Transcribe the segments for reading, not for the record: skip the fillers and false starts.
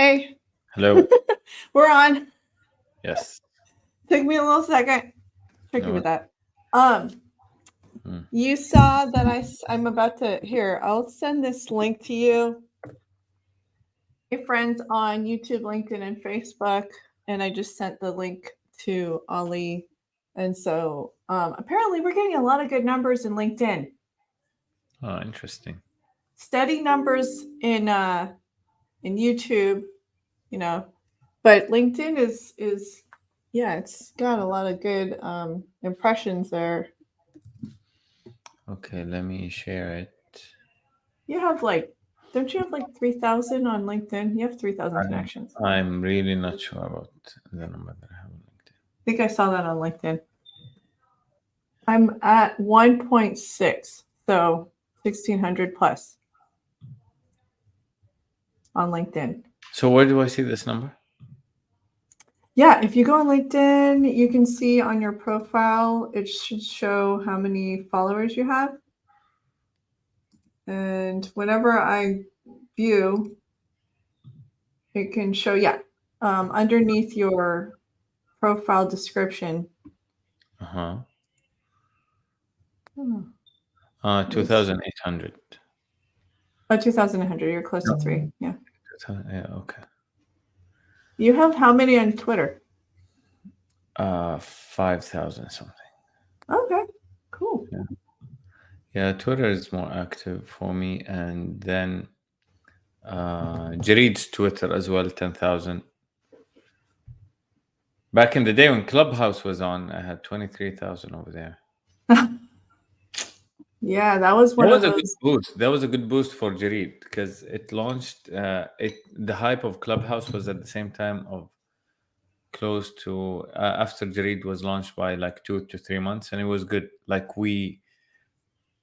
Hey, Hello. we're on. Yes. Took me a little second. Tricky No. with that. Mm. You saw that I'm about to here. I'll send this link to you. My friends on YouTube, LinkedIn, and Facebook, and I just sent the link to Ali. And so apparently we're getting a lot of good numbers in LinkedIn. Oh, interesting. Steady numbers in YouTube, but LinkedIn is yeah, it's got a lot of good impressions there. Okay, let me share it. Don't you have like 3,000 on LinkedIn? You have 3,000 connections. I'm really not sure about the number that I have on LinkedIn. I think I saw that on LinkedIn. I'm at 1.6, so 1,600 plus on LinkedIn. So where do I see this number? Yeah, if you go on LinkedIn, you can see on your profile, it should show how many followers you have. And whenever I view, it can show, underneath your profile description. 2,800. Oh, 2,100. You're close to 3. Yeah. Yeah, okay. You have how many on Twitter? 5,000 something. Okay, cool. Yeah, Twitter is more active for me, and then Jareed's Twitter as well, 10,000. Back in the day when Clubhouse was on, I had 23,000 over there. Yeah, that was one of That was a good those. boost. That was a good boost for Jareed because it launched. The hype of Clubhouse was at the same time of close to after Jareed was launched by like 2 to 3 months, and it was good. Like we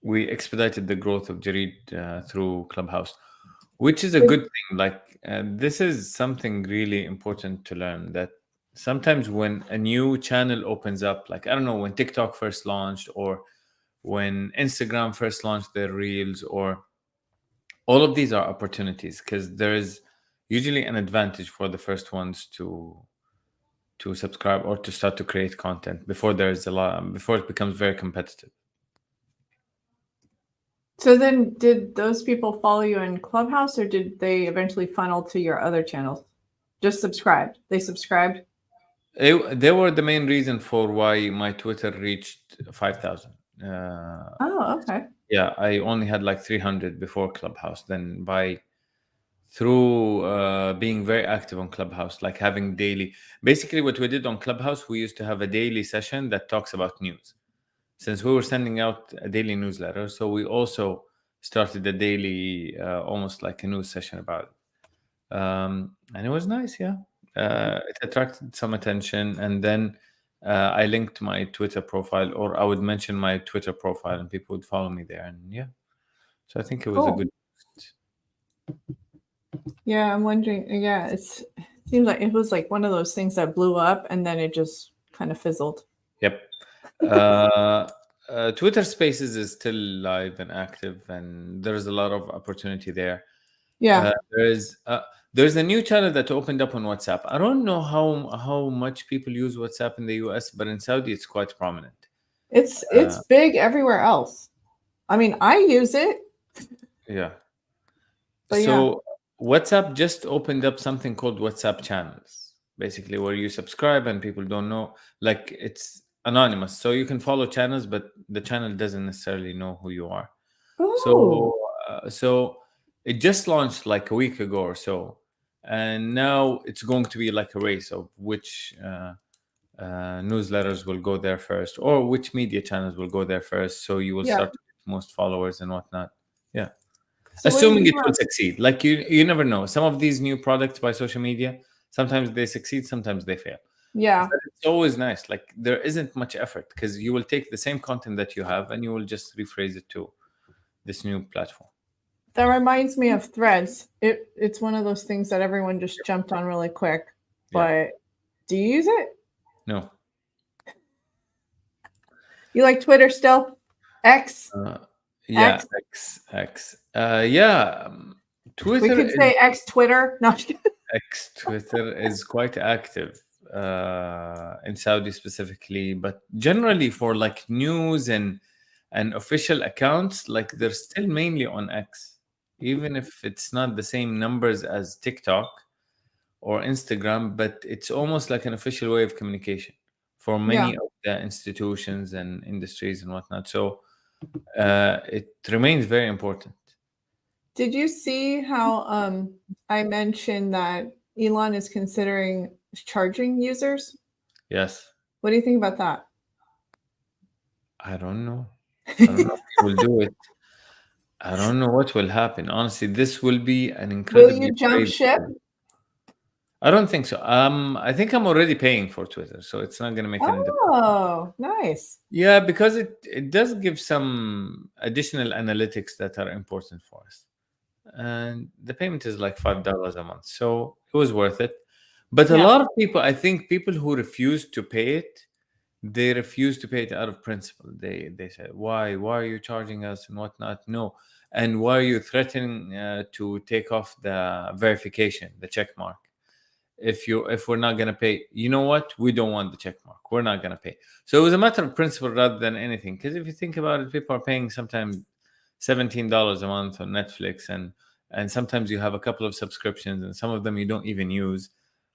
expedited the growth of Jareed through Clubhouse, which is a good thing. Like this is something really important to learn that sometimes when a new channel opens up, like I don't know when TikTok first launched or when Instagram first launched their reels, or all of these are opportunities because there is usually an advantage for the first ones to subscribe or to start to create content before it becomes very competitive. So then, did those people follow you in Clubhouse, or did they eventually funnel to your other channels? Just subscribed. They subscribed. They were the main reason for why my Twitter reached 5,000. Oh, okay. Yeah, I only had like 300 before Clubhouse. Then through being very active on Clubhouse, like having daily. Basically, what we did on Clubhouse, we used to have a daily session that talks about news. Since we were sending out a daily newsletter, so we also started a daily, almost like a news session about it. And it was nice, yeah. It attracted some attention, and then I linked my Twitter profile, or I would mention my Twitter profile, and people would follow me there, and yeah. So I think it was a Cool. good. Yeah, I'm wondering. Yeah, it seems like it was like one of those things that blew up and then it just kind of fizzled. Yep. Twitter Spaces is still live and active, and there's a lot of opportunity there. Yeah. There's a new channel that opened up on WhatsApp. I don't know how much people use WhatsApp in the US, but in Saudi it's quite prominent. It's big everywhere else. I mean, I use it. Yeah. But So WhatsApp just opened up something called WhatsApp channels, basically where you subscribe and people don't know, like it's anonymous. So you can follow channels, but the channel doesn't necessarily know who you are. Oh. So it just launched like a week ago or so, and now it's going to be like a race of which newsletters will go there first, or which media channels will go there first. So you will start to get most followers and whatnot. Yeah, So assuming it will succeed. Like you never know. Some of these new products by social media, sometimes they succeed, sometimes they fail. Yeah. But it's always nice. Like there isn't much effort because you will take the same content that you have and you will just rephrase it to this new platform. That reminds me of Threads. It's one of those things that everyone just jumped on really quick. But do you use it? No. You like Twitter still? X? Yeah, X. Yeah. We Twitter could say X Twitter. No. X Twitter is quite active in Saudi specifically, but generally for like news and official accounts, like they're still mainly on X, even if it's not the same numbers as TikTok or Instagram, but it's almost like an official way of communication for Yeah. many of the institutions and industries and whatnot. So it remains very important. Did you see how I mentioned that Elon is considering charging users? Yes, What do you think about that? I don't know. I don't know if he will do it. I don't know what will happen. Honestly, this will be an Will incredibly you jump brave ship? move. I don't think so. I think I'm already paying for Twitter, so it's not gonna make any difference. Oh, nice. Yeah, because it does give some additional analytics that are important for us. And the payment is like $5 a month. So it was worth it. But a Yeah, lot of people, I think people who refuse to pay it, they refuse to pay it out of principle. They say, why are you charging us and whatnot? No. And why are you threatening to take off the verification, the check mark? If we're not gonna pay, you know what? We don't want the check mark. We're not gonna pay. So it was a matter of principle rather than anything. Because if you think about it, people are paying sometimes $17 a month on Netflix, and sometimes you have a couple of subscriptions, and some of them you don't even use.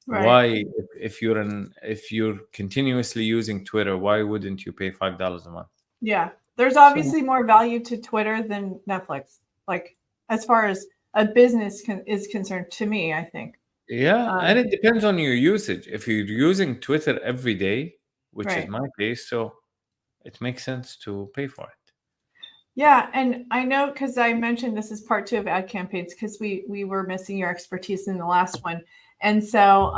right. Why, if you're continuously using Twitter, why wouldn't you pay $5 a month? Yeah. There's So obviously more value to Twitter than Netflix. Like as far as a business is concerned to me, I think. yeah, and Um, it depends on your usage. If you're using Twitter every day, which is right. my case, so it makes sense to pay for it. Yeah, and I know because I mentioned this is part two of ad campaigns because we were missing your expertise in the last one, and so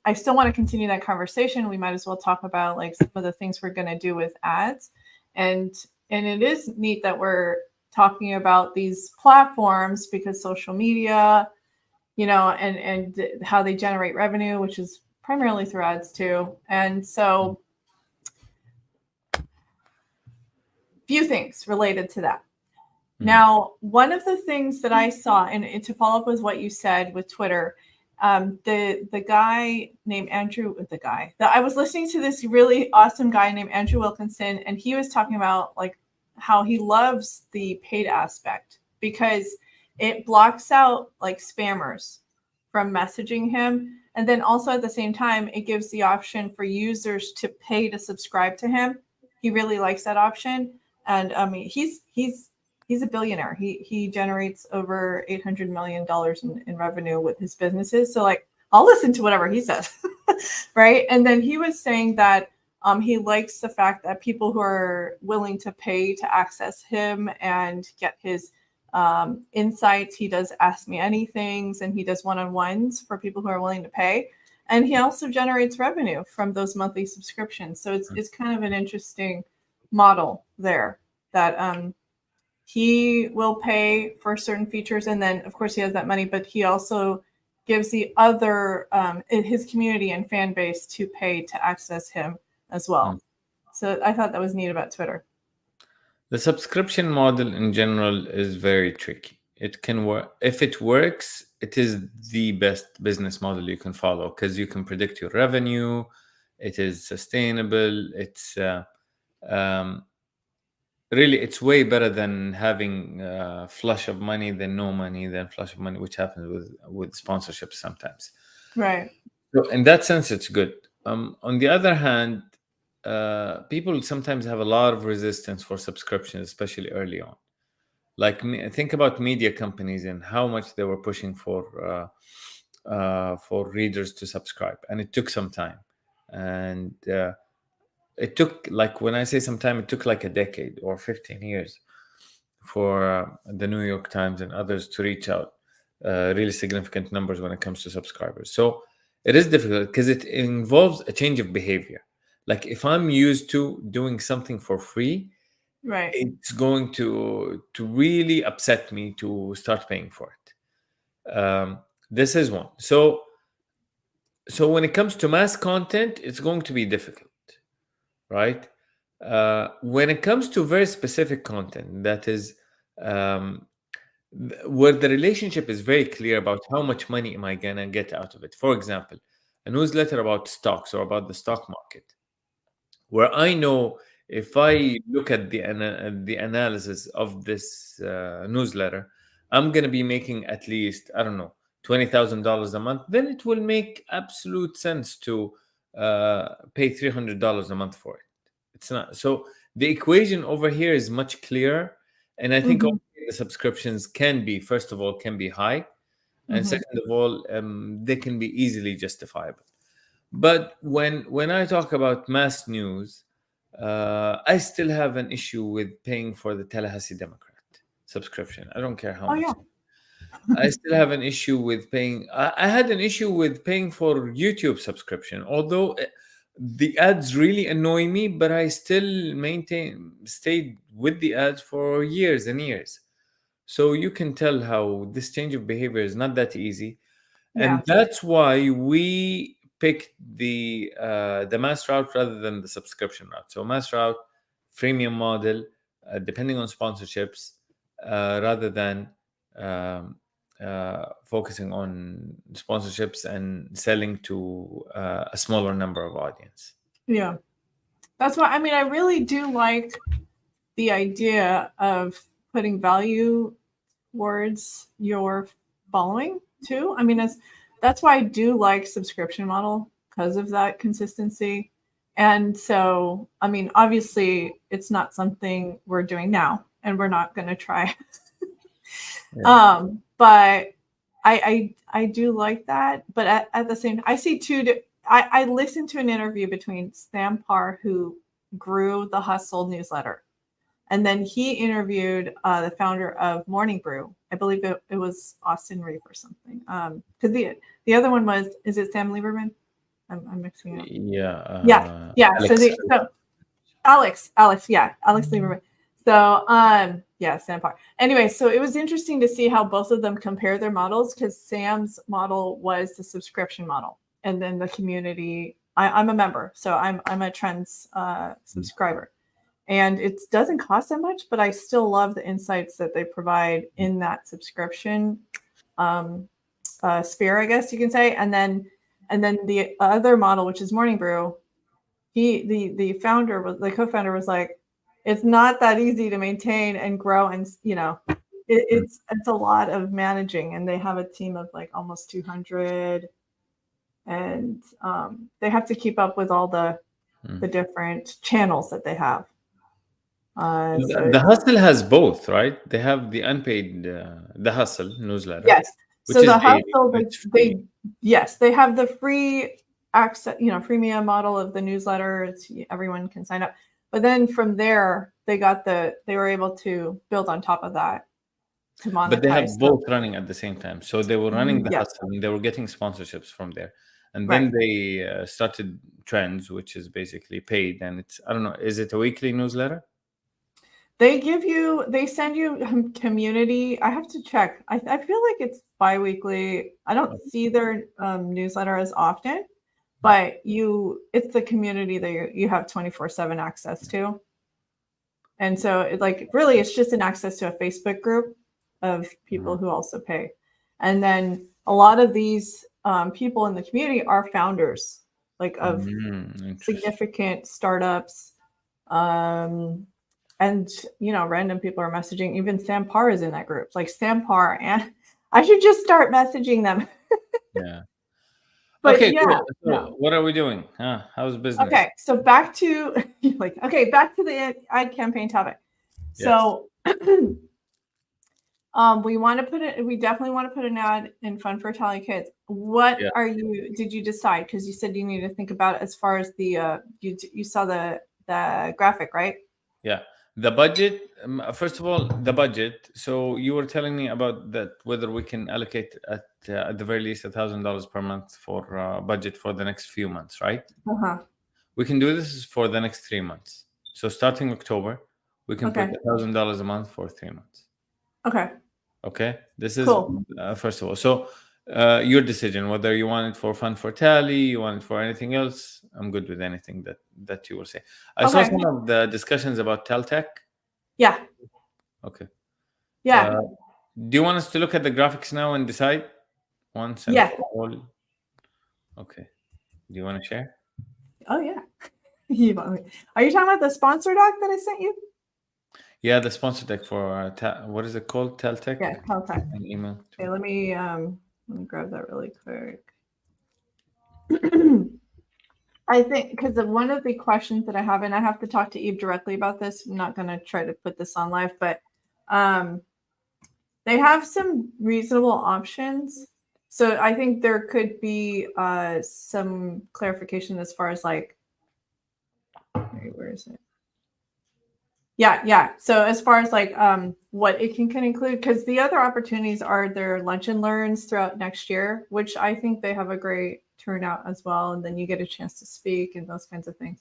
I still want to continue that conversation. We might as well talk about like some of the things we're going to do with ads, and and it is neat that we're talking about these platforms because social media, and how they generate revenue, which is primarily through ads too, and so few things related to that. Mhm. Now, one of the things that I saw, and to follow up with what you said with Twitter, the guy named Andrew, I was listening to this really awesome guy named Andrew Wilkinson, and he was talking about like how he loves the paid aspect because it blocks out like spammers from messaging him, and then also at the same time, it gives the option for users to pay to subscribe to him. He really likes that option, and I mean, he's a billionaire. He generates over $800 million in revenue with his businesses. So like I'll listen to whatever he says. Right. And then he was saying that he likes the fact that people who are willing to pay to access him and get his insights. He does Ask Me Anythings and he does one-on-ones for people who are willing to pay. And he also generates revenue from those monthly subscriptions. So it's kind of an interesting model there that he will pay for certain features, and then of course he has that money, but he also gives the other his community and fan base to pay to access him as Mm. well. So I thought that was neat about Twitter. The subscription model in general is very tricky. It can work. If it works, it is the best business model you can follow because you can predict your revenue. It is sustainable. Um, Really, it's way better than having flush of money than no money than flush of money, which happens with sponsorships sometimes. Right. So in that sense, it's good. On the other hand, people sometimes have a lot of resistance for subscriptions, especially early on. Like think about media companies and how much they were pushing for readers to subscribe, and it took some time. And it took, like, when I say some time, it took like a decade or 15 years for the New York Times and others to reach out really significant numbers when it comes to subscribers. So it is difficult because it involves a change of behavior. Like if I'm used to doing something for free, Right. it's going to really upset me to start paying for it. This is one. So when it comes to mass content, it's going to be difficult, right? When it comes to very specific content that is um, where the relationship is very clear about how much money am I gonna get out of it. For example, a newsletter about stocks or about the stock market, where I know if I look at the analysis of this newsletter, I'm gonna be making at least, I don't know, $20,000 a month. Then it will make absolute sense to pay $300 a month for it. It's not so. The equation over here is much clearer, and I think Mm-hmm. the subscriptions can be, first of all, can be high, and Mm-hmm. second of all, they can be easily justifiable. But when I talk about mass news, I still have an issue with paying for the Tallahassee Democrat subscription. I don't care how Oh much. yeah. I still have an issue with paying. I had an issue with paying for YouTube subscription, although the ads really annoy me, but I still stayed with the ads for years and years. So you can tell how this change of behavior is not that easy, and Yeah. that's why we picked the mass route rather than the subscription route. So mass route, freemium model, depending on sponsorships, rather than um, focusing on sponsorships and selling to a smaller number of audience. Yeah. That's why, I mean, I really do like the idea of putting value towards your following too. I mean, that's why I do like subscription model, because of that consistency. And so, I mean, obviously it's not something we're doing now, and we're not going to try. Yeah. But I do like that. But at the same, I see I listened to an interview between Sam Parr, who grew the Hustle newsletter, and then he interviewed the founder of Morning Brew. I believe it was Austin Reeve or something. Because the other one was, is it Sam Lieberman? I'm mixing it up. Yeah. Yeah. Alex. So Alex, yeah, Alex Lieberman. So yeah, Sam Parr. Anyway, so it was interesting to see how both of them compare their models, because Sam's model was the subscription model, and then the community. I'm a member, so I'm a Trends subscriber, and it doesn't cost that much, but I still love the insights that they provide in that subscription sphere, I guess you can say. And then the other model, which is Morning Brew, the founder was, the co-founder was like, it's not that easy to maintain and grow, and it's a lot of managing, and they have a team of like almost 200, and they have to keep up with all the different channels that they have. The Hustle has both, right? They have the unpaid, the Hustle newsletter, Yes. which So is the daily, Hustle, it's free. they have the free access, freemium model of the newsletter. Everyone can sign up. But then from there, they were able to build on top of that to But they have monetize. both running at the same time. So they were running the Yes, Hustle and they were getting sponsorships from there. And right. then they started Trends, which is basically paid. And it's, I don't know, is it a weekly newsletter? They send you community. I have to check. I feel like it's bi-weekly. I don't see their newsletter as often, but it's the community that you have 24/7 access to. And so it's just an access to a Facebook group of people who also pay. And then a lot of these people in the community are founders, like of significant startups. And random people are messaging. Even Sam Parr is in that group. Like Sam Parr, and I should just start messaging them. Yeah. But Okay, yeah, cool. So no. what are we doing? How's business? Okay, so back to back to the ad campaign topic. So we want to we definitely want to put an ad in Fun for Italian Kids. What did you decide? Because you said you need to think about it as far as the you saw the graphic, right? Yeah. The budget, first of all, the budget. So you were telling me about that, whether we can allocate at the very least $1,000 per month for budget for the next few months, right? Uh-huh. We can do this for the next 3 months. So starting October, we can put Okay. $1,000 a month for 3 months. Okay. Okay. This is Cool. first of all. So your decision, whether you want it for Fun for Tally, you want it for anything else. I'm good with anything that you will say. I saw some of the discussions about Teltech. Yeah. Okay. Yeah. Do you want us to look at the graphics now and decide once and Yeah. for all? Okay. Do you want to share? Oh yeah. Are you talking about the sponsor doc that I sent you? Yeah, the sponsor deck for what is it called? Teltech. Yeah, Caltech. An email. Okay, let me grab that really quick. I think because one of the questions that I have, and I have to talk to Eve directly about this. I'm not going to try to put this on live, but they have some reasonable options. So I think there could be some clarification as far as like, where is it? Yeah. So as far as like what it can include, because the other opportunities are their lunch and learns throughout next year, which I think they have a great turnout as well. And then you get a chance to speak and those kinds of things.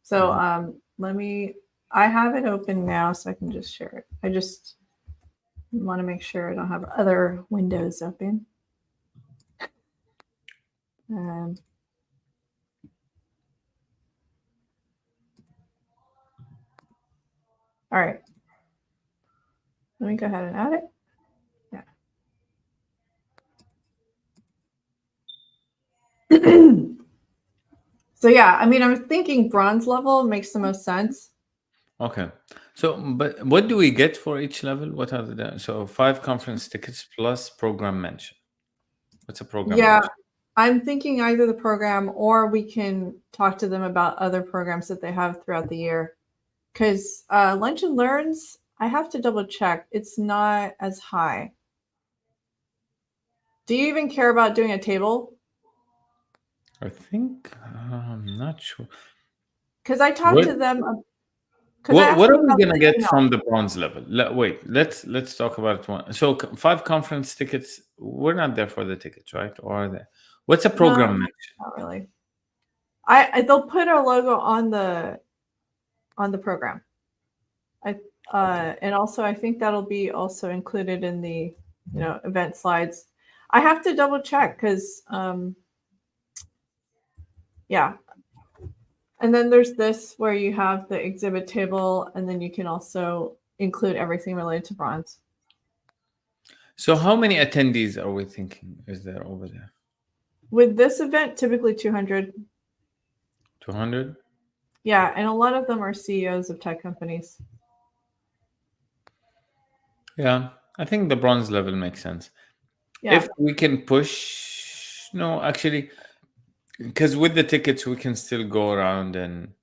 So I have it open now so I can just share it. I just want to make sure I don't have other windows open. All right. Let me go ahead and add it. Yeah. So yeah, I mean, I'm thinking bronze level makes the most sense. Okay. So, but what do we get for each level? What are the 5 conference tickets plus program mention? What's a program mention? I'm thinking either the program or we can talk to them about other programs that they have throughout the year. Because lunch and learns, I have to double check. It's not as high. Do you even care about doing a table? I think I'm not sure. Because I talked to them. What are we gonna get from the bronze level? Wait, let's talk about it one. So 5 conference tickets. We're not there for the tickets, right? Or are they? What's a program mention? Not really. They'll put our logo on the program. And also I think that'll be also included in the event slides. I have to double check because yeah. And then there's this where you have the exhibit table, and then you can also include everything related to bronze. So how many attendees are we thinking is there over there? With this event, typically 200. 200? Yeah, and a lot of them are CEOs of tech companies. Yeah, I think the bronze level makes sense. Yeah. If we can push, no, actually, because with the tickets we can still go around and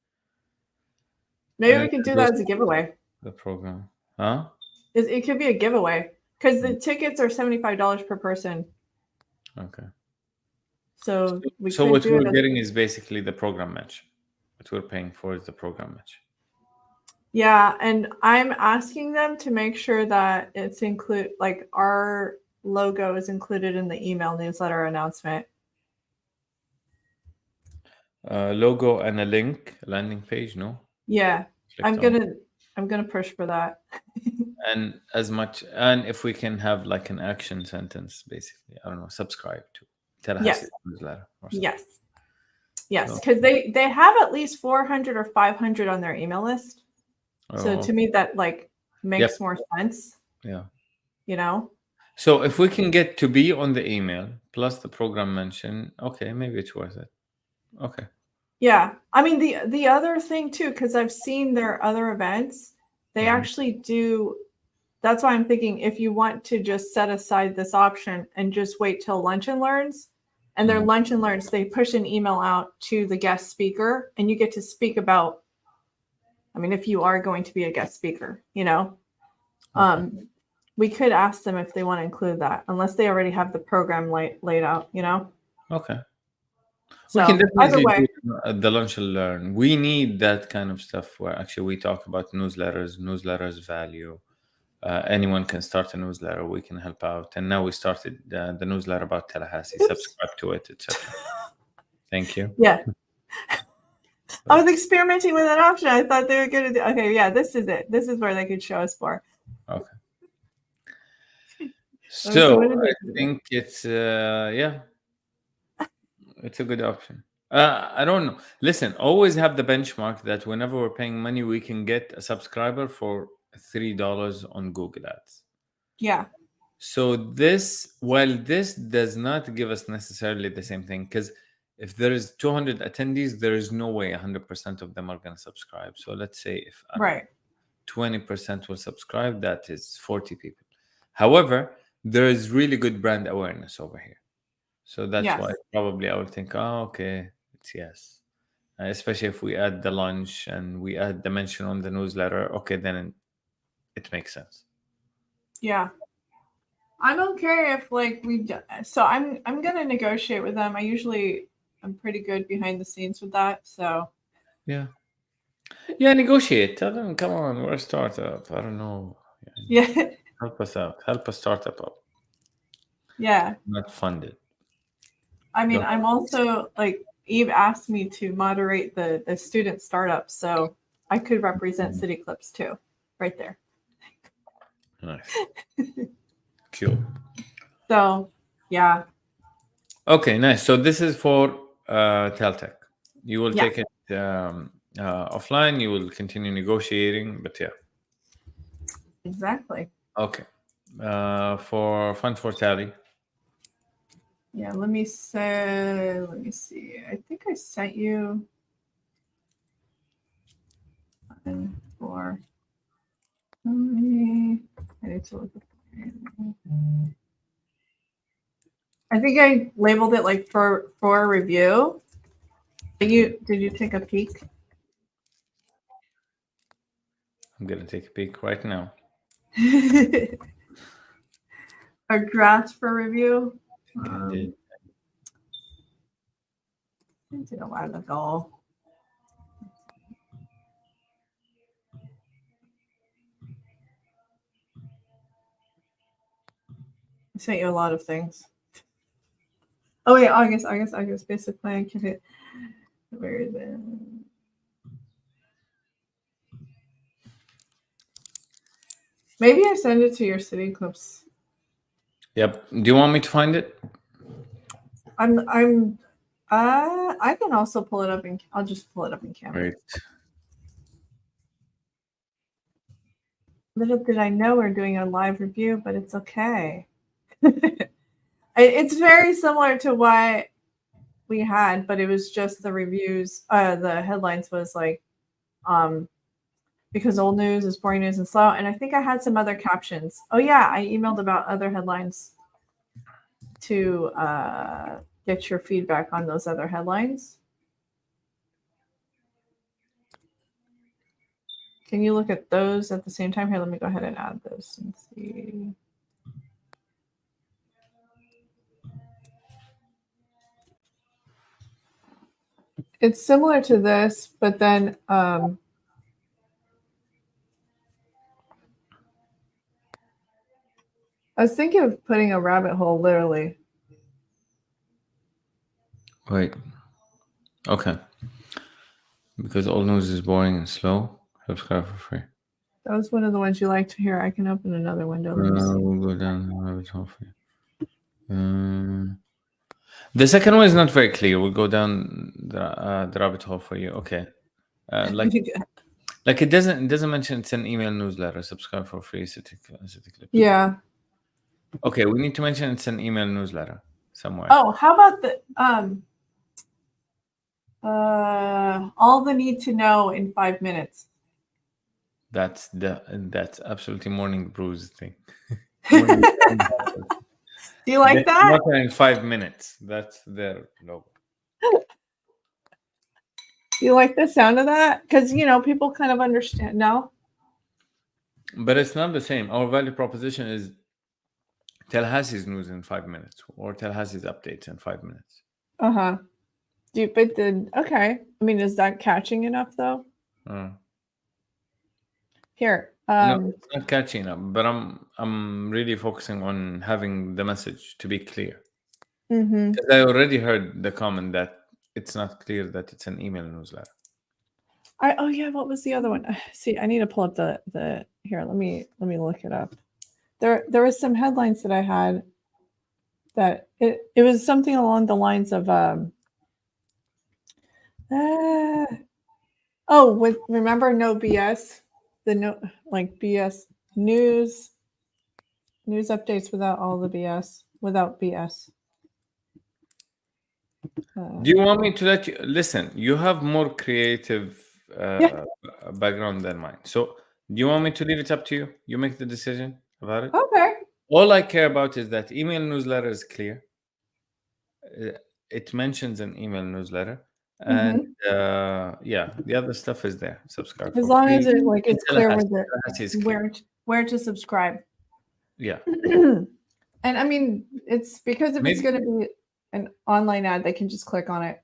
maybe we can do that as a giveaway. The program, huh? It could be a giveaway because the tickets are $75 per person. Okay. So what we're getting is basically the program match. What we're paying for is the program match. Yeah, and I'm asking them to make sure that it's like our logo is included in the email newsletter announcement. Logo and a link, a landing page, no? Yeah, I'm gonna push for that. And if we can have like an action sentence, basically, I don't know, subscribe to Tallahassee newsletter. Yes, because they have at least 400 or 500 on their email list. So to me, that like makes more sense. Yeah. So if we can get to be on the email plus the program mention, okay, maybe it's worth it. Okay. Yeah, I mean the other thing too, because I've seen their other events, they actually do. That's why I'm thinking if you want to just set aside this option and just wait till lunch and learns, and their lunch and learns, they push an email out to the guest speaker, and you get to speak about. I mean, if you are going to be a guest speaker, we could ask them if they want to include that, unless they already have the program laid out, Okay. So we can definitely do the lunch and learn. We need that kind of stuff where actually we talk about newsletters value. Anyone can start a newsletter. We can help out. And now we started the newsletter about Tallahassee. Subscribe to it, etc. Thank you. Yeah. I was experimenting with an option. I thought they were going to do. Okay, yeah, this is it. This is where they could show us for. Okay. So I think it's it's a good option. I don't know. Listen, always have the benchmark that whenever we're paying money, we can get a subscriber for $3 on Google Ads. Yeah. So this, while this does not give us necessarily the same thing, because if there is 200 attendees, there is no way 100% of them are going to subscribe. So let's say if, I don't know, Right. 20% will subscribe, that is 40 people. However, there is really good brand awareness over here. So that's why Yes. probably I would think, oh, okay, it's yes. Especially if we add the lunch and we add the mention on the newsletter, okay, then it makes sense. Yeah. I don't care if like so I'm gonna negotiate with them. I'm pretty good behind the scenes with that. So Yeah. Yeah, negotiate. Tell them, come on, we're a startup. I don't know. yeah. Help us out. Help a startup up. Yeah. Not funded. I mean, Don't. I'm also like Eve asked me to moderate the student startup, so I could represent CityClips too, right there. Nice. Cool. So yeah. Okay, nice. So this is for Teltech. You will Yeah. take it offline. You will continue negotiating, but yeah. Exactly. Okay. For Fund for Tally. Yeah, let me see. I think I sent you one for I need to look at I think I labeled it like for a review. Did you take a peek? I'm gonna take a peek right now. A draft for review. I think I did. I did a while ago. I sent you a lot of things. Oh wait, August. Basic plan. Where is it? Maybe I send it to your CityClips. Yep. Do you want me to find it? I can also pull it up and I'll just pull it up in Canva. Right. Little did I know we're doing a live review, but it's okay. It's very similar to what we had, but it was just the reviews. The headlines was like, because old news is boring news and slow. And I think I had some other captions. Oh yeah, I emailed about other headlines to get your feedback on those other headlines. Can you look at those at the same time? Here, let me go ahead and add those and see. It's similar to this, but then I was thinking of putting a rabbit hole, literally. Wait. Okay. Because old news is boring and slow. Subscribe for free. That was one of the ones you like to hear. I can open another window. We'll go down the rabbit hole for you. The second one is not very clear. We'll go down the rabbit hole for you. Okay. Like it doesn't mention it's an email newsletter. Subscribe for free. CityClips. Yeah. Okay, we need to mention it's an email newsletter somewhere. Oh, how about the all the need to know in 5 minutes? That's absolutely Morning Brews thing. Do you like that? Not in 5 minutes. That's their logo. Do you like the sound of that? Because people kind of understand now. But it's not the same. Our value proposition is Tallahassee's news in 5 minutes, or Tallahassee's updates in 5 minutes. Okay. I mean, is that catching enough though? Here. No, it's not catchy enough. But I'm really focusing on having the message to be clear. Because I already heard the comment that it's not clear that it's an email newsletter. What was the other one? See, I need to pull up the here. Let me look it up. There was some headlines that I had that it was something along the lines of remember no BS, BS news. News updates without all the BS. Without BS. Do you want me to let you listen? You have more creative Yeah. background than mine. So, do you want me to leave it up to you? You make the decision about it. Okay. All I care about is that email newsletter is clear. It mentions an email newsletter, and yeah, the other stuff is there. Subscribe As for long as free. it like it's clear Tallahassee, where Tallahassee is clear. where to subscribe. Yeah. And I mean, it's because if it's Maybe- going to be an online ad, they can just click on it.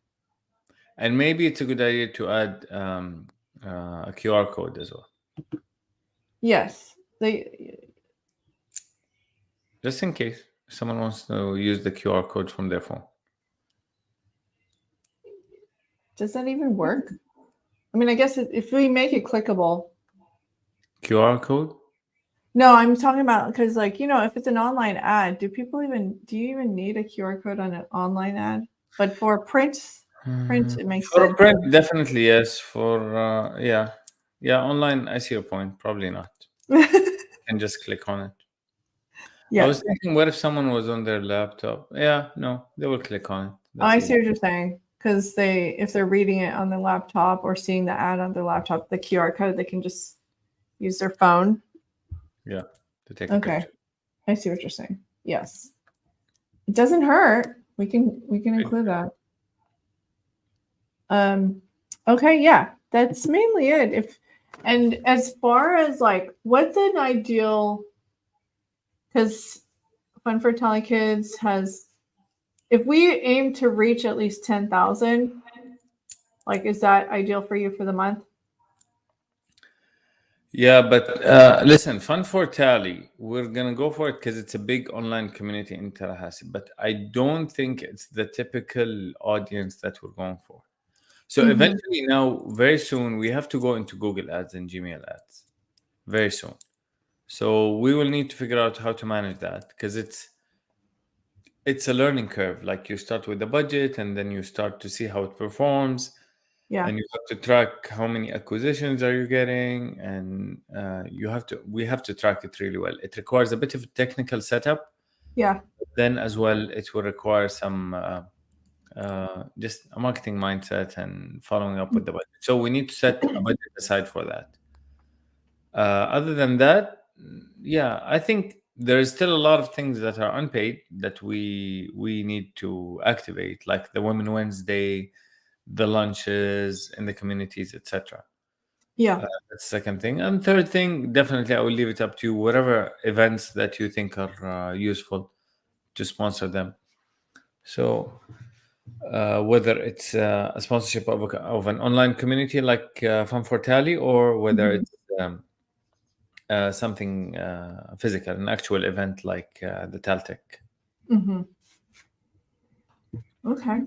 And maybe it's a good idea to add a QR code as well, Yes, they. just in case someone wants to use the QR code from their phone. Does that even work? I mean, I guess if we make it clickable. QR code? No, I'm talking about because, like, if it's an online ad, do you even need a QR code on an online ad? But for print, it makes For sense. print, definitely yes. For yeah, online. I see your point. Probably not. And just click on it. Yeah. I was thinking, what if someone was on their laptop? Yeah, no, they will click on it. That's I easy. see what you're saying. Because if they're reading it on their laptop or seeing the ad on their laptop, the QR code, they can just use their phone. Yeah, to take a Okay. picture. I see what you're saying. Yes. It doesn't hurt. We can include that. Okay, yeah. That's mainly it. And as far as like what's an ideal, because Fun for Tally Kids has, if we aim to reach at least 10,000, like, is that ideal for you for the month? Yeah, but listen, Fun for Tally, we're gonna go for it because it's a big online community in Tallahassee. But I don't think it's the typical audience that we're going for. So eventually, now, very soon, we have to go into Google Ads and Gmail Ads. Very soon. So we will need to figure out how to manage that because it's a learning curve. Like you start with the budget and then you start to see how it performs. Yeah. And you have to track how many acquisitions are you getting, and we have to track it really well. It requires a bit of technical setup. Yeah. Then as well, it will require some just a marketing mindset and following up with the budget. So we need to set a budget aside for that. Other than that, yeah, I think there's still a lot of things that are unpaid that we need to activate, like the Women Wednesday, the lunches in the communities, etc. Yeah. That's the second thing. And third thing, definitely, I will leave it up to you. Whatever events that you think are useful to sponsor them. So whether it's a sponsorship of an online community like Fun for Tally, or whether it's something physical, an actual event like the Taltech. Okay.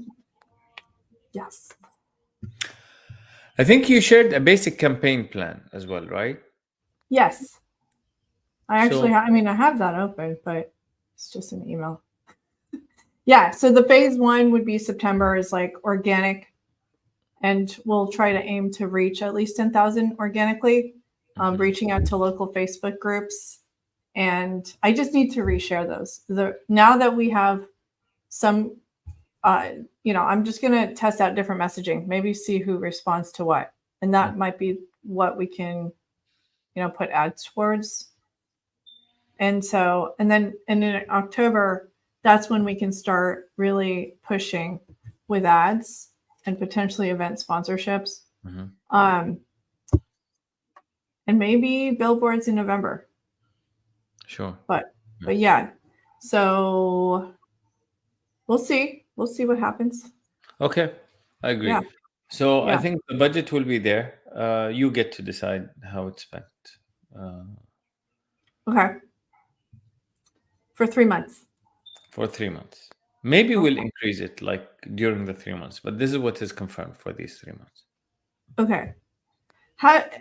Yes. I think you shared a basic campaign plan as well, right? Yes. I actually, So- I mean, I have that open, but it's just an email. Yeah. So the phase 1 would be September is like organic, and we'll try to aim to reach at least 10,000 organically, reaching out to local Facebook groups. And I just need to reshare those. Now that we have some, I'm just going to test out different messaging, maybe see who responds to what. And that might be what we can, put ads towards. And then in October, that's when we can start really pushing with ads and potentially event sponsorships. And maybe billboards in November. Sure. But yeah, so we'll see what happens. Okay, I agree. Yeah. So I Yeah. think the budget will be there. You get to decide how it's spent. Okay. For 3 months. For 3 months. Maybe we'll increase it like during the 3 months, but this is what is confirmed for these 3 months. Okay.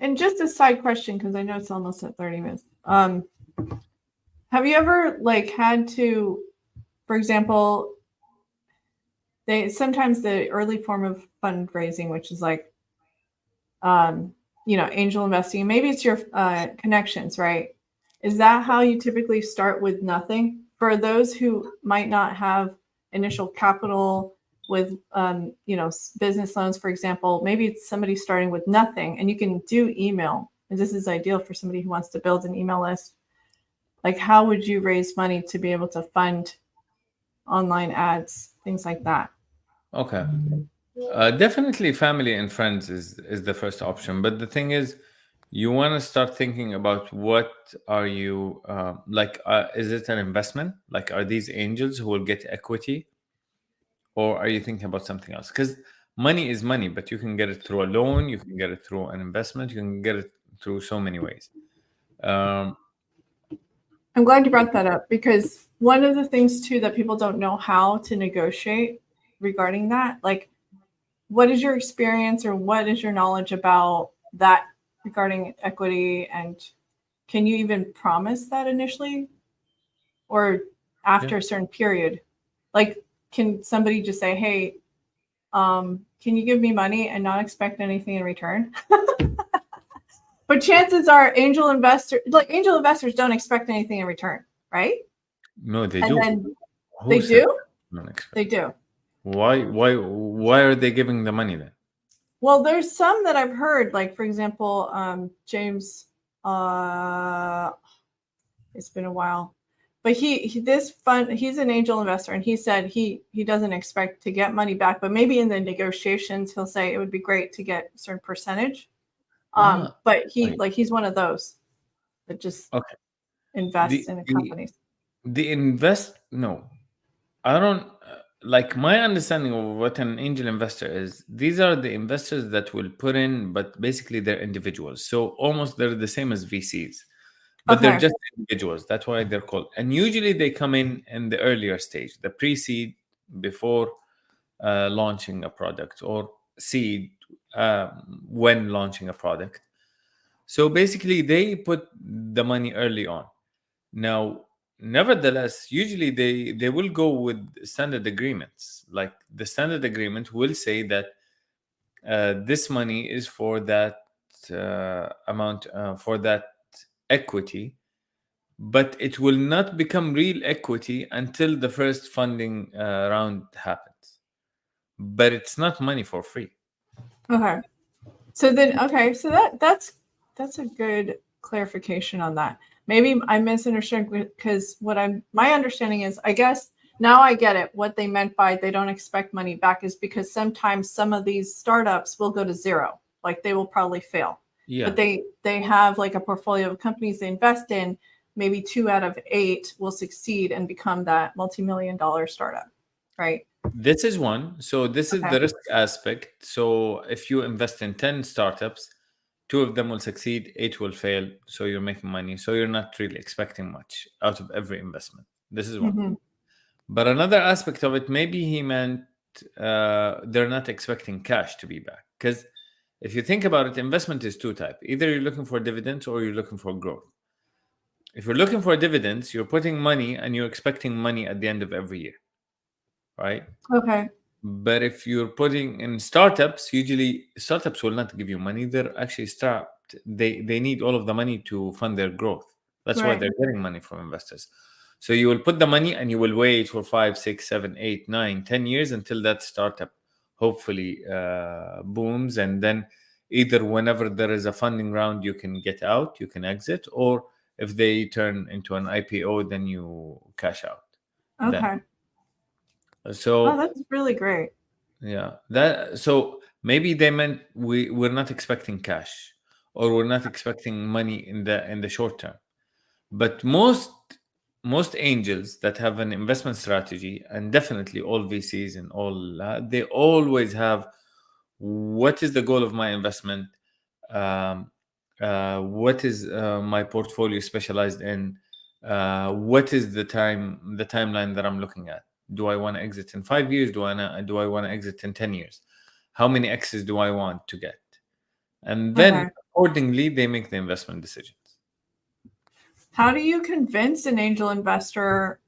And just a side question, because I know it's almost at 30 minutes. Have you ever had to, for example, sometimes the early form of fundraising, which is angel investing, maybe it's your connections, right? Is that how you typically start with nothing? For those who might not have initial capital with, business loans, for example, maybe it's somebody starting with nothing and you can do email. And this is ideal for somebody who wants to build an email list. Like, how would you raise money to be able to fund online ads, things like that? Okay. Definitely family and friends is the first option. But the thing is, you want to start thinking about what are you like, is it an investment? Like, are these angels who will get equity, or are you thinking about something else? Because money is money, but you can get it through a loan, you can get it through an investment, you can get it through so many ways. I'm glad you brought that up, because one of the things too that people don't know how to negotiate regarding that, like, what is your experience or what is your knowledge about that regarding equity, and can you even promise that initially or after a certain period? Like, can somebody just say, hey, can you give me money and not expect anything in return? But chances are angel investors don't expect anything in return, right? No, they And do. then Who they said do. don't expect? They do. Why are they giving the money then? Well, there's some that I've heard, like, for example, James, it's been a while, but he's an angel investor, and he said he doesn't expect to get money back, but maybe in the negotiations he'll say it would be great to get a certain percentage. But Right. he's one of those that just Okay. invests The in the companies. the invest no. I don't like my understanding of what an angel investor is. These are the investors that will put in, but basically they're individuals. So almost they're the same as VCs, but they're Okay. just individuals. That's why they're called. And usually they come in the earlier stage, the pre-seed, before launching a product, or seed when launching a product. So basically, they put the money early on. Now, nevertheless, usually they will go with standard agreements. Like, the standard agreement will say that this money is for that amount, for that equity, but it will not become real equity until the first funding round happens. But it's not money for free. Okay. So then, okay, so that's a good clarification on that. Maybe I misunderstood, because my understanding is, I guess now I get it. What they meant by they don't expect money back is because sometimes some of these startups will go to zero, like they will probably fail. Yeah. But they have like a portfolio of companies they invest in. Maybe 2 out of 8 will succeed and become that multi-million-dollar startup, right? This is one. So this is Okay. the risk aspect. So if you invest in 10 startups, 2 of them will succeed, 8 will fail. So you're making money. So you're not really expecting much out of every investment. This is one. Mm-hmm. But another aspect of it, maybe he meant they're not expecting cash to be back. Because if you think about it, investment is two types. Either you're looking for dividends or you're looking for growth. If you're looking for dividends, you're putting money and you're expecting money at the end of every year, right? Okay. But if you're putting in startups, usually startups will not give you money. They're actually strapped. They need all of the money to fund their growth. That's why Right. they're getting money from investors. So you will put the money and you will wait for 5, 6, 7, 8, 9, 10 years until that startup hopefully booms. And then either whenever there is a funding round, you can get out, you can exit, or if they turn into an IPO, then you cash out. Then. Okay. Oh, So that's really great. yeah, that so maybe they meant we're not expecting cash, or we're not expecting money in the short term. But most angels that have an investment strategy, and definitely all VCs and all they always have, what is the goal of my investment? Um, what is my portfolio specialized in? What is the timeline that I'm looking at? Do I want to exit in 5 years? Do I want to exit in 10 years? How many X's do I want to get? And then Okay. accordingly, they make the investment decisions. How do you convince an angel investor?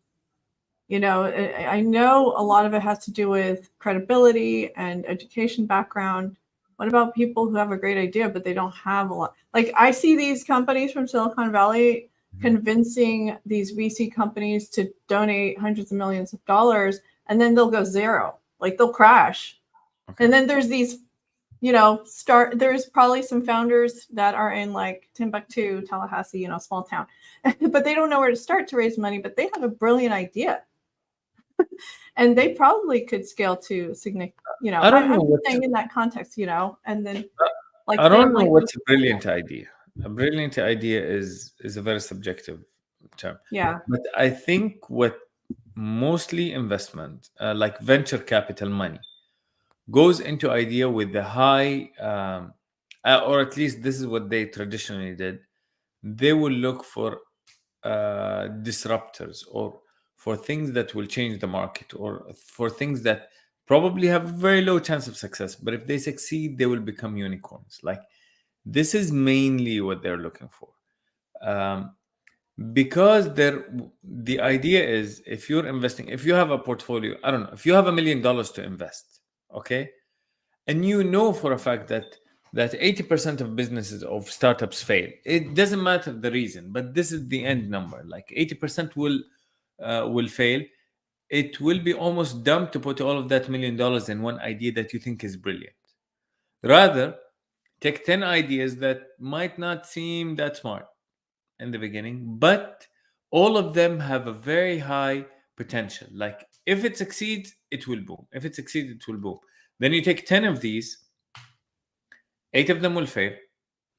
I know a lot of it has to do with credibility and education background. What about people who have a great idea, but they don't have a lot? Like, I see these companies from Silicon Valley convincing these VC companies to donate hundreds of millions of dollars, and then they'll go zero, like they'll crash. Okay. And then there's these, there's probably some founders that are in like Timbuktu, Tallahassee, small town, but they don't know where to start to raise money, but they have a brilliant idea. And they probably could scale to significant, I don't know I'm what saying in that context, and then like I don't they're know like, what's a brilliant idea. A brilliant idea is a very subjective term. yeah, But I think what mostly investment, like venture capital money, goes into idea with the high, or at least this is what they traditionally did. They will look for disruptors, or for things that will change the market, or for things that probably have a very low chance of success. But if they succeed, they will become unicorns. Like, this is mainly what they're looking for. Um, because the idea is, if you're investing, if you have a portfolio, I don't know, if you have $1 million to invest, okay, and you know for a fact that 80% of businesses, of startups, fail. It doesn't matter the reason, but this is the end number. Like 80% will fail. It will be almost dumb to put all of that $1 million in one idea that you think is brilliant. Rather, take 10 ideas that might not seem that smart in the beginning, but all of them have a very high potential. Like, if it succeeds, it will boom. If it succeeds, it will boom. Then you take 10 of these, 8 of them will fail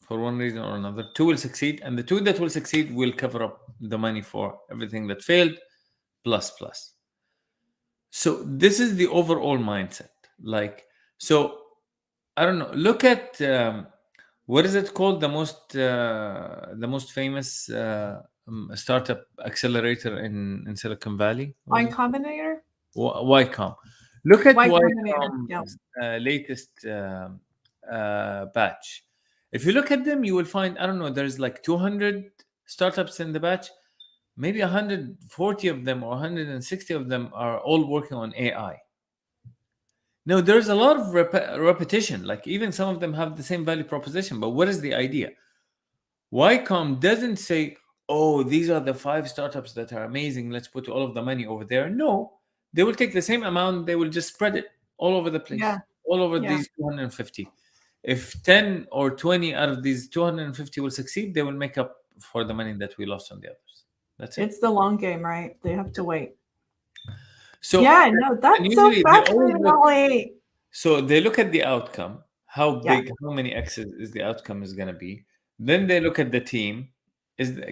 for one reason or another. 2 will succeed, and the 2 that will succeed will cover up the money for everything that failed, plus plus. So this is the overall mindset. Like, so I don't know. Look at what is it called? The most famous startup accelerator in Silicon Valley. What is Y it? Combinator. YCOM. Look at Y Combinator. Yeah. YCOM's latest batch. If you look at them, you will find, I don't know, there's like 200 startups in the batch. Maybe 140 of them or 160 of them are all working on AI. No, there's a lot of repetition. Like, even some of them have the same value proposition. But what is the idea? YCOM doesn't say, "Oh, these are the 5 startups that are amazing. Let's put all of the money over there." No, they will take the same amount. They will just spread it all over the place, Yeah. all over Yeah. these 250. If 10 or 20 out of these 250 will succeed, they will make up for the money that we lost on the others. That's it. It's the long game, right? They have to wait. So, Yeah, no, and that's so usually they always fascinating, look. Ollie. So they look at the outcome, how Yeah. big, how many X's is the outcome is going to be. Then they look at the team.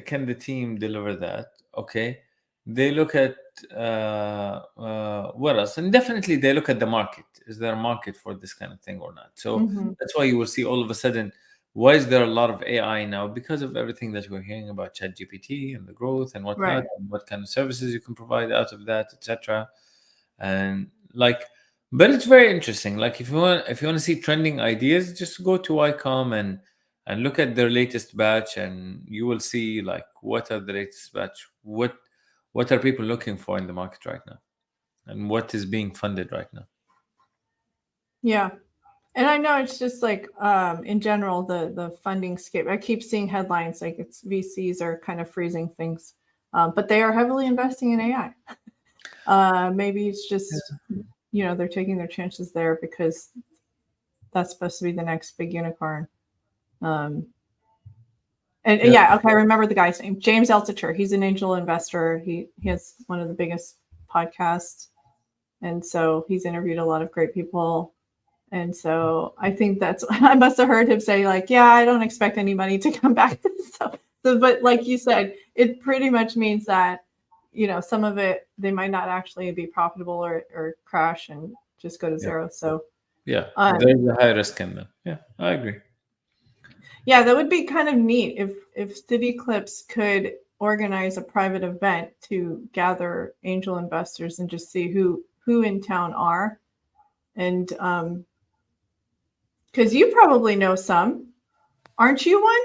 Can the team deliver that? Okay. They look at what else? And definitely they look at the market. Is there a market for this kind of thing or not? So Mhm. that's why you will see all of a sudden, why is there a lot of AI now? Because of everything that we're hearing about ChatGPT and the growth and whatnot, Right. and what kind of services you can provide out of that, etc. And like, but it's very interesting. Like, if you want to see trending ideas, just go to YCOM and look at their latest batch, and you will see like what are the latest batch, what are people looking for in the market right now, and what is being funded right now. Yeah. And I know it's just like in general the funding scape. I keep seeing headlines like it's VCs are kind of freezing things, but they are heavily investing in AI. Maybe it's just they're taking their chances there because that's supposed to be the next big unicorn. And yeah, okay, I remember the guy's name, James Altucher. He's an angel investor. He has one of the biggest podcasts, and so he's interviewed a lot of great people. And so I think that's I must have heard him say like, yeah, I don't expect any money to come back. so but like you said, it pretty much means that some of it they might not actually be profitable or crash and just go to zero. So yeah, there's a high risk in them. Yeah, I agree. Yeah, that would be kind of neat if CityClips could organize a private event to gather angel investors and just see who in town are, and because you probably know some, aren't you one?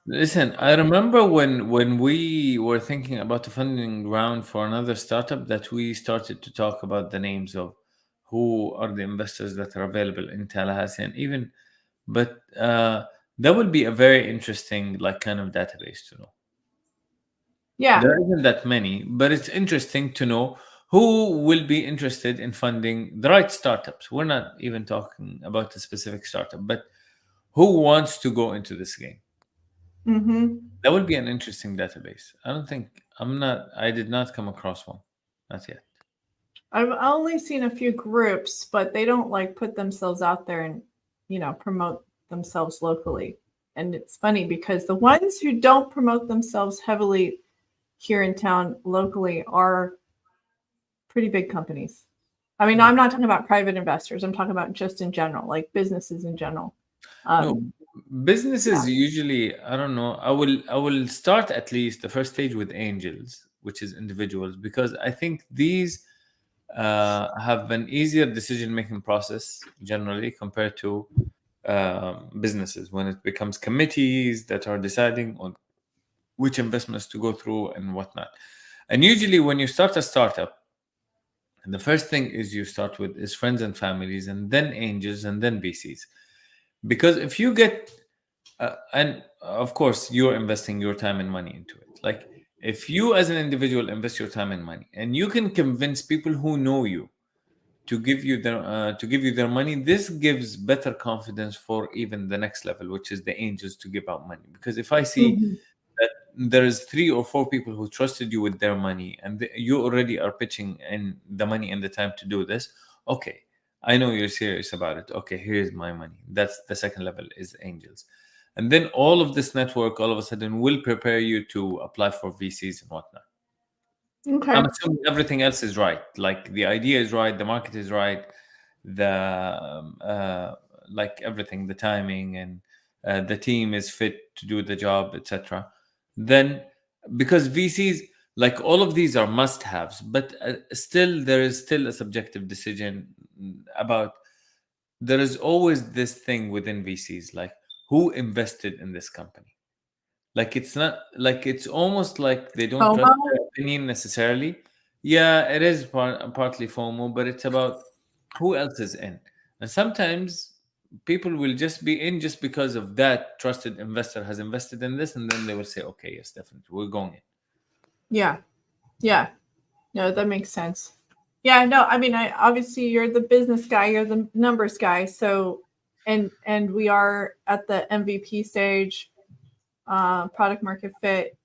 Listen, I remember when we were thinking about the funding round for another startup, that we started to talk about the names of who are the investors that are available in Tallahassee, and even, but That would be a very interesting, like, kind of database to know. Yeah. There isn't that many, but it's interesting to know who will be interested in funding the right startups. We're not even talking about a specific startup, but who wants to go into this game. Mm-hmm. That would be an interesting database. I don't think I did not come across one. Not yet. I've only seen a few groups, but they don't like put themselves out there and, promote themselves locally. And it's funny because the ones who don't promote themselves heavily here in town locally are pretty big companies. I mean, I'm not talking about private investors. I'm talking about just in general, like businesses in general. No, Yeah. businesses usually, I don't know. I will start at least the first stage with angels, which is individuals, because I think these have an easier decision making process generally compared to businesses when it becomes committees that are deciding on which investments to go through and whatnot. And usually, when you start a startup, the first thing is you start with is friends and families, and then angels, and then VCs. Because if you get and of course you're investing your time and money into it, like if you as an individual invest your time and money and you can convince people who know you to give you their money, this gives better confidence for even the next level, which is the angels to give out money. Because if I see Mhm. that there is 3 or 4 people who trusted you with their money and you already are pitching in the money and the time to do this, okay, I know you're serious about it. Okay, here's my money. That's the second level, is angels. And then all of this network all of a sudden will prepare you to apply for VCs and whatnot. I'm Okay. assuming everything else is right. Like the idea is right, the market is right, the like everything, the timing and the team is fit to do the job, etc. Then, because VCs, like all of these are must-haves, but still there is still a subjective decision about. There is always this thing within VCs, like who invested in this company. Like it's not like it's almost like they don't trust FOMO. their opinion necessarily. Yeah, it is partly FOMO, but it's about who else is in. And sometimes people will just be in just because of that trusted investor has invested in this, and then they will say, okay, yes, definitely, we're going in. Yeah. Yeah. No, that makes sense. Yeah, no, I mean, I obviously you're the business guy, you're the numbers guy. So, and we are at the MVP stage, product market fit,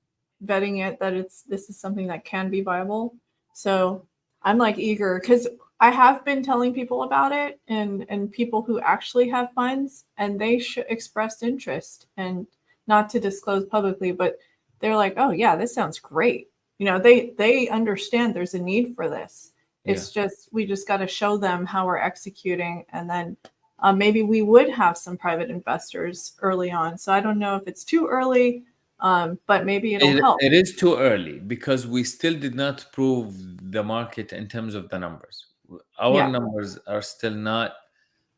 vetting it that this is something that can be viable. So I'm like eager because I have been telling people about it and people who actually have funds and they expressed interest, and not to disclose publicly, but they're like, oh yeah, this sounds great. They understand there's a need for this. Yeah. It's just we just got to show them how we're executing, and then maybe we would have some private investors early on. So I don't know if it's too early, but maybe it'll help. It is too early because we still did not prove the market in terms of the numbers. Our Yeah. numbers are still not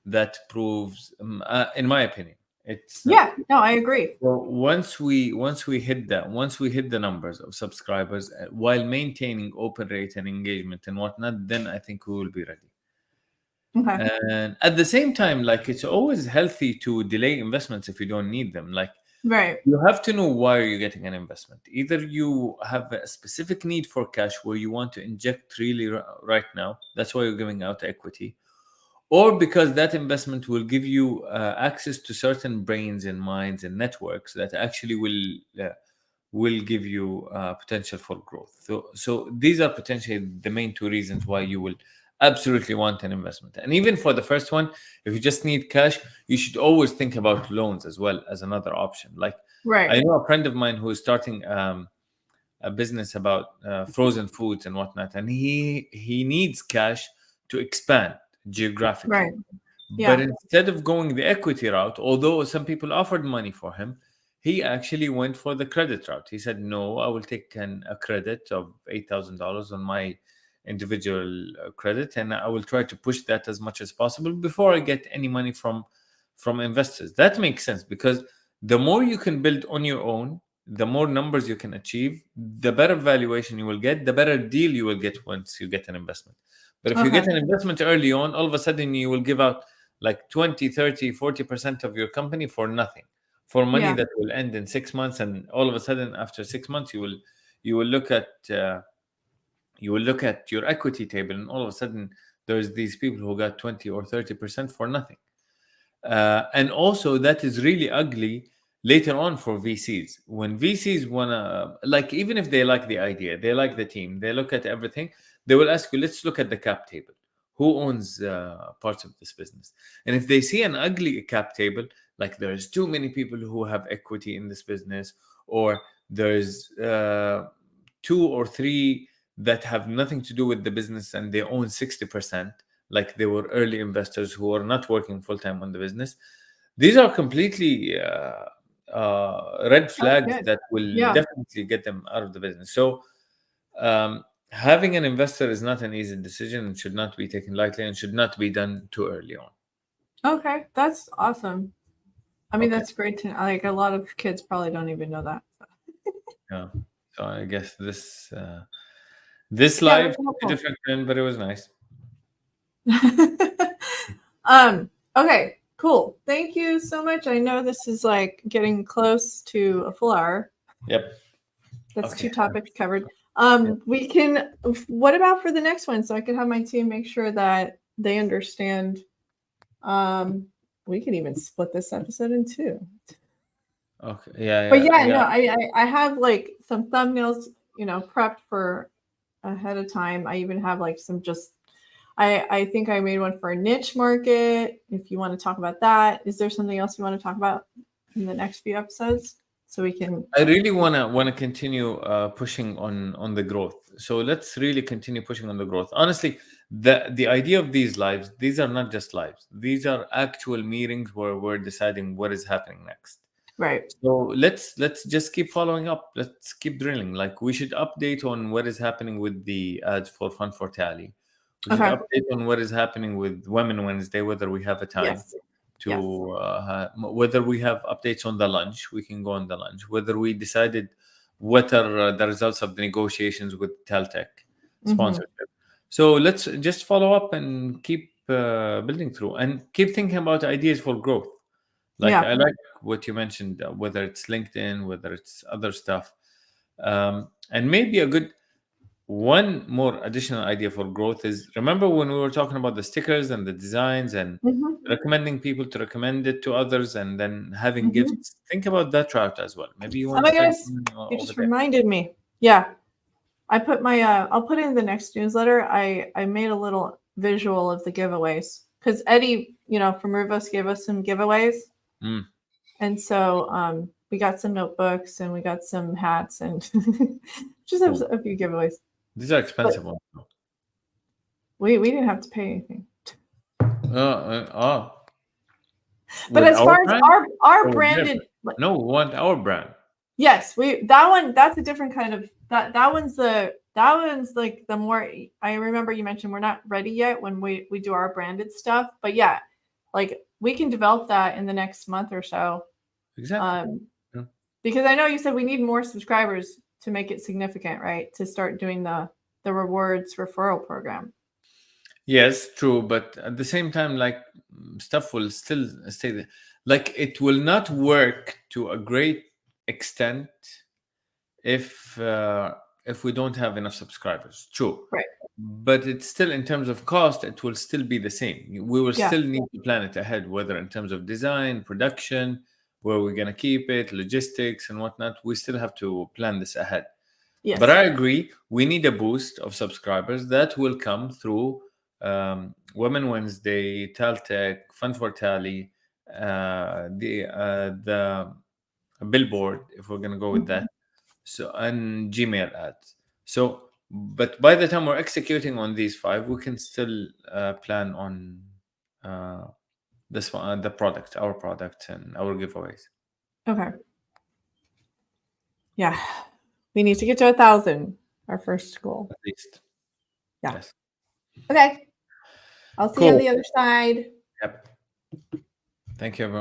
that proves, in my opinion, it's not. Yeah. No, I agree. So once we hit the numbers of subscribers while maintaining open rate and engagement and whatnot, then I think we will be ready. Okay. And at the same time, like it's always healthy to delay investments if you don't need them. Like Right. you have to know why you're getting an investment. Either you have a specific need for cash where you want to inject really right now, that's why you're giving out equity, or because that investment will give you access to certain brains and minds and networks that actually will give you potential for growth. So these are potentially the main 2 reasons why you will absolutely want an investment. And even for the first one, if you just need cash, you should always think about loans as well as another option. Like Right. I know a friend of mine who is starting a business about frozen foods and whatnot, and he needs cash to expand geographically. Right. But Yeah. instead of going the equity route, although some people offered money for him, he actually went for the credit route. He said, "No, I will take a credit of $8,000 on my individual credit, and I will try to push that as much as possible before I get any money from investors." That makes sense because the more you can build on your own, the more numbers you can achieve, the better valuation you will get, the better deal you will get once you get an investment. But if you Okay. get an investment early on, all of a sudden you will give out like 20, 30, 40% of your company for nothing, for money Yeah. that will end in 6 months, and all of a sudden after 6 months you will look at your equity table, and all of a sudden there's these people who got 20 or 30% for nothing. And also that is really ugly later on for VCs. When VCs wanna, like, even if they like the idea, they like the team, they look at everything, they will ask you, let's look at the cap table. Who owns parts of this business? And if they see an ugly cap table, like there's too many people who have equity in this business, or there's two or three that have nothing to do with the business and they own 60%, like they were early investors who are not working full time on the business. These are completely red That's flags good. that will Yeah. definitely get them out of the business. So, having an investor is not an easy decision and should not be taken lightly and should not be done too early on. Okay, that's awesome. I mean, Okay. that's great to like. A lot of kids probably don't even know that. Yeah. So I guess this Yeah, live that's took a helpful. different turn, but it was nice. Okay, cool. Thank you so much. I know this is like getting close to a full hour. Yep. That's Okay. 2 topics covered. We can, what about for the next one? So I can have my team make sure that they understand. We can even split this episode in 2. Okay. Yeah. But Yeah. yeah, Yeah. no, I have like some thumbnails, prepped for ahead of time. I even have like some just I think I made one for a niche market. If you want to talk about that, is there something else you want to talk about in the next few episodes so we can? I really wanna continue pushing on the growth. So let's really continue pushing on the growth. Honestly, the idea of these lives, these are not just lives. These are actual meetings where we're deciding what is happening next. Right. So let's just keep following up. Let's keep drilling. Like, we should update on what is happening with the ads for Fun for Tally. We should Okay. update on what is happening with Women Wednesday, whether we have a time Yes. to whether we have updates on the lunch. We can go on the lunch. Whether we decided what are the results of the negotiations with Teltech Mm-hmm. sponsorship. So let's just follow up and keep building through and keep thinking about ideas for growth. Like, Yeah. I like what you mentioned, whether it's LinkedIn, whether it's other stuff, and maybe a good one more additional idea for growth is, remember when we were talking about the stickers and the designs and Mm-hmm. recommending people to recommend it to others and then having Mm-hmm. gifts? Think about that route as well. Maybe you Oh want to my start goodness, doing you over just there. reminded me. Yeah, I put my I'll put it in the next newsletter. I made a little visual of the giveaways because Eddie, from Ruvos gave us some giveaways. Mm. And so we got some notebooks and we got some hats and just have Cool. a few giveaways. These are expensive ones. We didn't have to pay anything. But But as far as our or with their branded, brand? No, we want our brand. yes, that's a different kind of that one's like the more. I remember you mentioned we're not ready yet when we do our branded stuff, but yeah, like we can develop that in the next month or so. Exactly. Yeah. Because I know you said we need more subscribers to make it significant, right? To start doing the rewards referral program. Yes, true, but at the same time, like, stuff will still stay there. Like, it will not work to a great extent if we don't have enough subscribers. True, Right. but it's still, in terms of cost, it will still be the same. We will Yeah. still need to plan it ahead, whether in terms of design, production, where we're gonna keep it, logistics, and whatnot. We still have to plan this ahead. Yes. But I agree, we need a boost of subscribers that will come through Women Wednesday, Taltech, Fun for Tally, the billboard, if we're gonna go with that. So, and Gmail ads. So, but by the time we're executing on these 5, we can still plan on this one, the product, our product, and our giveaways. Okay. Yeah. We need to get to 1,000, our first goal. At least. Yeah. Yes. Okay. I'll see you on Cool. the other side. Yep. Thank you, everyone.